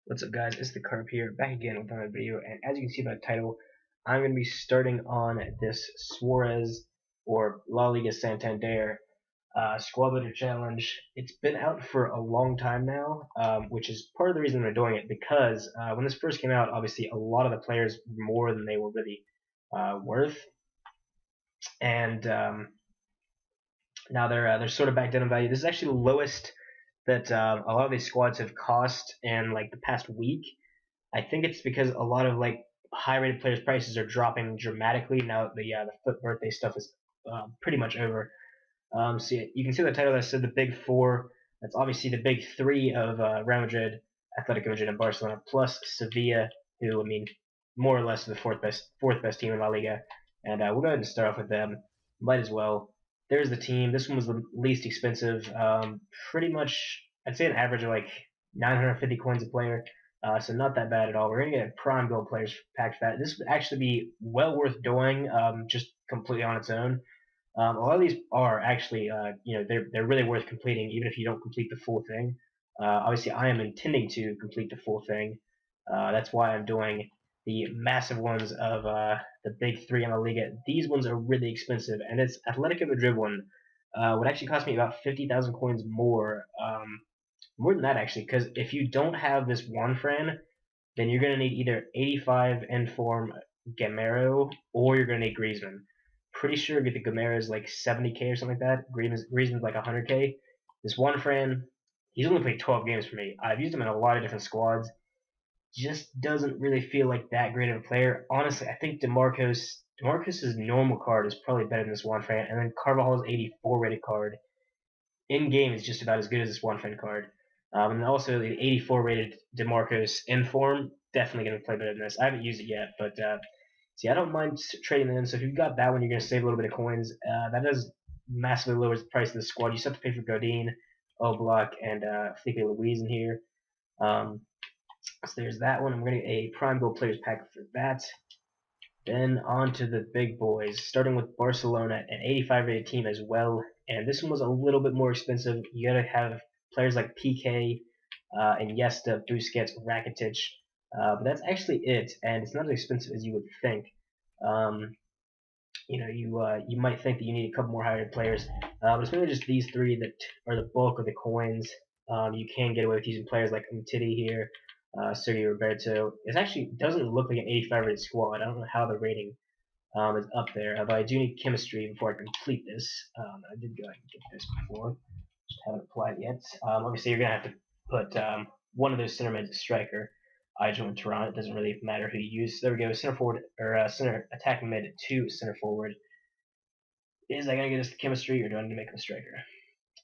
What's up, guys? It's the Carp here, back again with another video, and as you can see by the title, I'm going to be starting on this Suarez or La Liga Santander Squad Builder Challenge. It's been out for a long time now, which is part of the reason they're doing it, because when this first came out, obviously a lot of the players were more than they were really worth, and now they're sort of back down in value. This is actually the lowest that a lot of these squads have cost in like the past week. I think it's because a lot of like high-rated players' prices are dropping dramatically now that the foot birthday stuff is pretty much over. So you can see the title that said the big four. That's obviously the big three of Real Madrid, Atletico Madrid, and Barcelona, plus Sevilla, who I mean more or less the fourth best team in La Liga. And we'll go ahead and start off with them. Might as well. There's the team. This one was the least expensive. Pretty much, I'd say an average of like 950 coins a player. So not that bad at all. We're gonna get a prime gold players pack for that. This would actually be well worth doing, just completely on its own. A lot of these are actually, they're really worth completing, even if you don't complete the full thing. Obviously, I am intending to complete the full thing. That's why I'm doing the massive ones of the big three in La Liga. These ones are really expensive, and this Atletico Madrid one would actually cost me about 50,000 coins more. More than that, actually, because if you don't have this one Fran, then you're going to need either 85 Inform Gamero or you're going to need Griezmann. Pretty sure the Gamero is like 70k or something like that. Griezmann's like 100k. This one Fran, he's only played 12 games for me. I've used him in a lot of different squads. Just doesn't really feel like that great of a player. Honestly, I think DeMarcus's normal card is probably better than this one Fran, and then Carvajal's 84 rated card in game is just about as good as this one Fran card. And also the 84 rated DeMarcus in form, definitely going to play better than this. I haven't used it yet, but see, I don't mind trading them in. So if you've got that one, you're going to save a little bit of coins. That does massively lower the price of the squad. You still have to pay for Godin, Oblak, and Felipe Luis in here. So there's that one. I'm going to get a Prime Gold Players pack for that. Then on to the big boys, starting with Barcelona, an 85 rated team as well. And this one was a little bit more expensive. You gotta have players like PK, Iniesta, Busquets, Rakitic. But that's actually it, and it's not as expensive as you would think. Um, you might think that you need a couple more higher players, but it's really just these three that are the bulk of the coins. You can get away with using players like Umtiti here, Sergio Roberto. It actually doesn't look like an 85 rated squad. I don't know how the rating is up there, but I do need chemistry before I complete this. I did go ahead and get this before, just haven't applied yet. Obviously, you're gonna have to put one of those center mids as striker. I joined Toronto. It doesn't really matter who you use. So there we go. Center forward or center attacking mid to center forward. Is that gonna get us the chemistry, or do I need to make him a striker?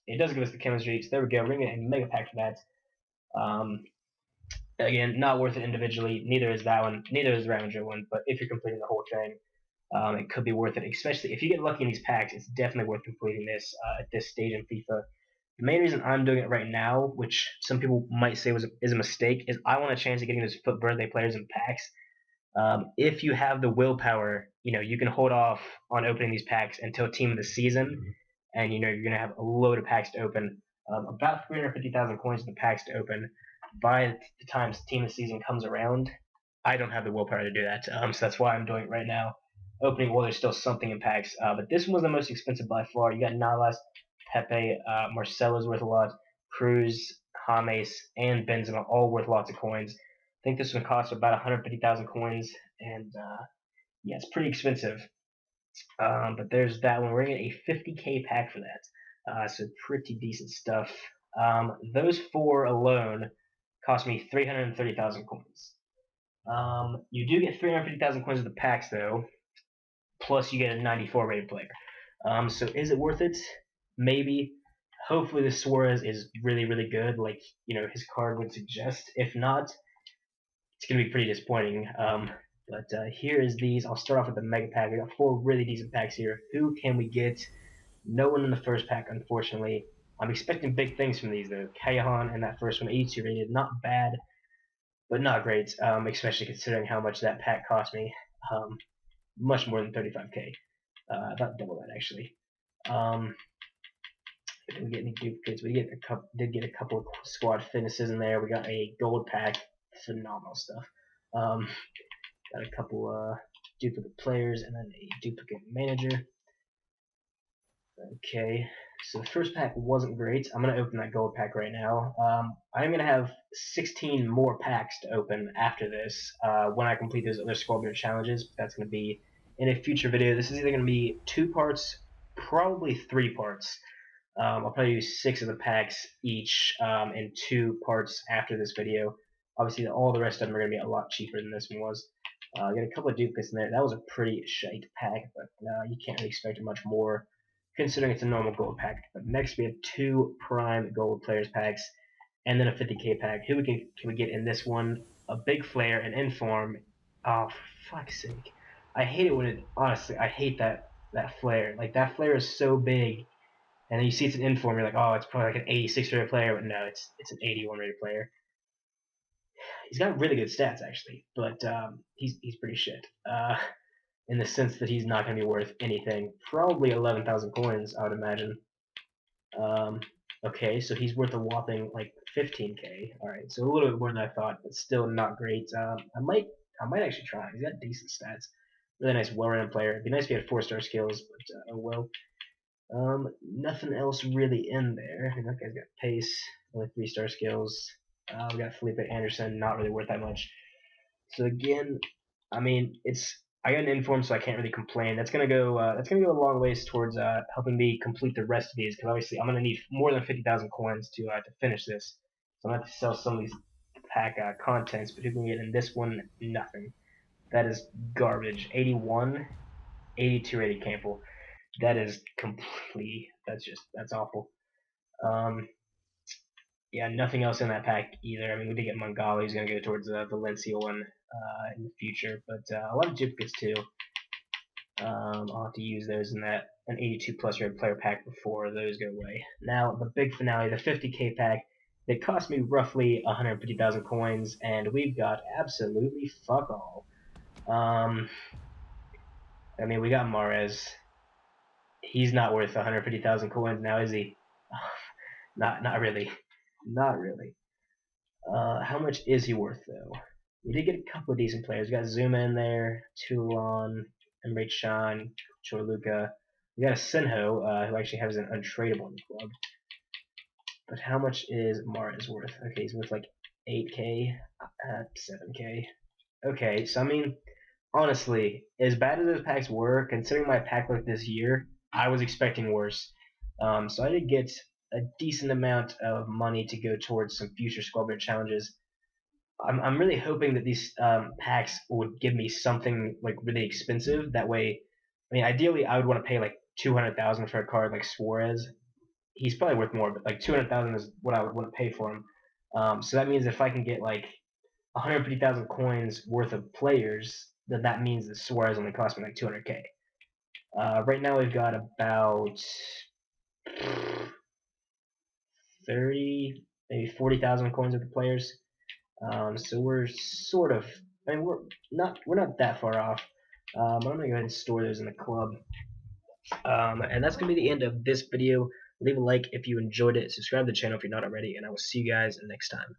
It does give us the chemistry. So there we go. We're gonna get a mega pack for that. Again, not worth it individually. Neither is that one. Neither is the Ravager one. But if you're completing the whole thing, it could be worth it. Especially if you get lucky in these packs, it's definitely worth completing this at this stage in FIFA. The main reason I'm doing it right now, which some people might say is a mistake, is I want a chance of getting those foot birthday players in packs. If you have the willpower, you can hold off on opening these packs until team of the season, and you're gonna have a load of packs to open. About 350,000 coins in the packs to open. By the time team of the season comes around, I don't have the willpower to do that. So that's why I'm doing it right now. Opening while there's still something in packs. But this one was the most expensive by far. You got Navas, Pepe, Marcelo's worth a lot, Cruz, James, and Benzema all worth lots of coins. I think this one cost about 150,000 coins, and yeah, it's pretty expensive. But there's that one. We're gonna get a 50k pack for that, so pretty decent stuff. Those four alone cost me 330,000 coins. You do get 350,000 coins of the packs though, plus you get a 94 rated player. So is it worth it? Maybe. Hopefully the Suarez is really, really good, like his card would suggest. If not, it's gonna be pretty disappointing. But here is these. I'll start off with the mega pack. We got four really decent packs here. Who can we get? No one in the first pack, unfortunately. I'm expecting big things from these though. Callejon in that first one, 82 rated, not bad, but not great. Especially considering how much that pack cost me. Much more than 35k. About double that actually. Didn't get any duplicates. We did get a couple of squad finishes in there. We got a gold pack, phenomenal stuff. Got a couple duplicate players and then a duplicate manager. Okay, so the first pack wasn't great. I'm going to open that gold pack right now. I'm going to have 16 more packs to open after this when I complete those other squad builder challenges. That's going to be in a future video. This is either going to be 2 parts, probably 3 parts. I'll probably use 6 of the packs each in 2 parts after this video. Obviously, all the rest of them are going to be a lot cheaper than this one was. Got a couple of duplicates in there. That was a pretty shite pack, but you can't really expect much more considering it's a normal gold pack. But next we have 2 prime gold players packs, and then a 50k pack. Who can we get in this one? A big flare, an inform. Oh, for fuck's sake! I hate it when it. Honestly, I hate that flare. Like that flare is so big, and then you see it's an inform. You're like, oh, it's probably like an 86 rated player, but no, it's an 81 rated player. He's got really good stats actually, but he's pretty shit. In the sense that he's not going to be worth anything. Probably 11,000 coins, I would imagine. Okay, so he's worth a whopping like 15k. All right, so a little bit more than I thought, but still not great. I might actually try. He's got decent stats. Really nice, well-rounded player. It'd be nice if he had 4-star skills, but oh well. Nothing else really in there. That guy's got pace, only 3-star skills. We got Felipe Anderson, not really worth that much. So again, I mean, I got an inform, so I can't really complain. That's gonna go a long ways towards helping me complete the rest of these, because obviously I'm gonna need more than 50,000 coins to finish this. So I'm gonna have to sell some of these pack contents, but who can get in this one? Nothing. That is garbage. 81, 82 rated Campbell. That is complete. That's awful. Yeah, nothing else in that pack either. I mean, we did get Mangali, who's going to go towards the Valencia one in the future, but a lot of duplicates too. I'll have to use those in an 82 plus rated player pack before those go away. Now, the big finale, the 50k pack, that cost me roughly 150,000 coins, and we've got absolutely fuck all. I mean, we got Suarez. He's not worth 150,000 coins now, is he? Not really. Not really. How much is he worth, though? We did get a couple of decent players. We got Zuma in there, Toulon, Emre Can, Chorluka. We got a Senho, who actually has an untradeable in the club. But how much is Suarez worth? Okay, he's worth like 8k, 7k. Okay, so I mean, honestly, as bad as those packs were, considering my pack luck this year, I was expecting worse. So I did get a decent amount of money to go towards some future squad builder challenges. I'm really hoping that these packs would give me something like really expensive. That way, I mean, ideally, I would want to pay like 200,000 for a card like Suarez. He's probably worth more, but like 200,000 is what I would want to pay for him. So that means if I can get like 150,000 coins worth of players, then that means that Suarez only cost me like 200k. Right now we've got about 30, maybe 40,000 coins with the players. So we're sort of, I mean, we're not that far off. I'm gonna go ahead and store those in the club. And that's gonna be the end of this video. Leave a like if you enjoyed it. Subscribe to the channel if you're not already, and I will see you guys next time.